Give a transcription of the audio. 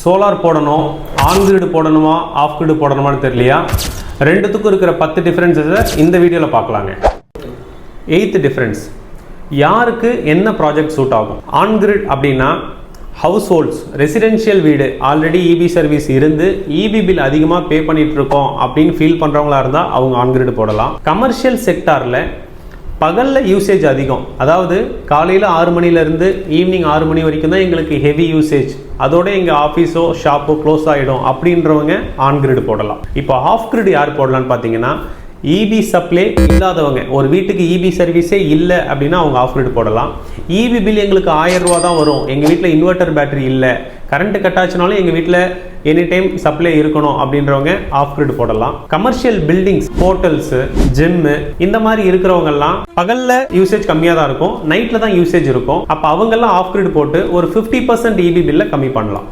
Solar போடணும், on grid போடணுமா of grid போடணுமான்னு தெரியலையா? ரெண்டுத்துக்கும் இருக்கிற 10 டிஃபரன்ஸஸை இந்த வீடியோவில் பார்க்கலாங்க. 8th டிஃபரன்ஸ், யாருக்கு என்ன ப்ராஜெக்ட் சூட் ஆகும்? ஆன் கிரிட் அப்படின்னா ஹவுஸ் ஹோல்ட்ஸ், ரெசிடென்ஷியல் வீடு, ஆல்ரெடி இபி சர்வீஸ் இருந்து இபி பில் அதிகமாக பே பண்ணிட்டு இருக்கோம் அப்படின்னு ஃபீல் பண்ணுறவங்களா இருந்தால் அவங்க ஆன் கிரிட் போடலாம். கமர்ஷியல் செக்டாரில் பகலில் யூசேஜ் அதிகம், அதாவது காலையில் 6 மணிலேருந்து ஈவினிங் 6 மணி வரைக்கும் தான் எங்களுக்கு ஹெவி யூசேஜ், அதோட எங்கள் ஆஃபீஸோ ஷாப்போ க்ளோஸ் ஆகிடும் அப்படின்றவங்க ஆன் கிரிட் போடலாம். இப்போ ஆஃப் கிரிட் யார் போடலான்னு பார்த்தீங்கன்னா, இபி சப்ளை இல்லாதவங்க, ஒரு வீட்டுக்கு இபி சர்வீஸே இல்லை அப்படின்னா அவங்க ஆஃப் கிரிட் போடலாம். இபி பில் எங்களுக்கு 1000 ரூபா தான் வரும், எங்கள் வீட்டில் இன்வெர்டர் பேட்டரி இல்லை, கரண்ட் கட் ஆச்சுனாலும் எங்கள் வீட்டில் எனி டைம் சப்ளை இருக்கணும் அப்படின்றவங்க ஆஃப் கிரிட் போடலாம். கமர்ஷியல் பில்டிங்ஸ், ஹோட்டல்ஸு, ஜிம்மு இந்த மாதிரி இருக்கிறவங்கெல்லாம் பகலில் யூசேஜ் கம்மியாக தான் இருக்கும், நைட்டில் தான் யூசேஜ் இருக்கும். அப்போ அவங்கெல்லாம் ஆஃப் கிரிட் போட்டு ஒரு 50% இபி பில்லை கம்மி பண்ணலாம்.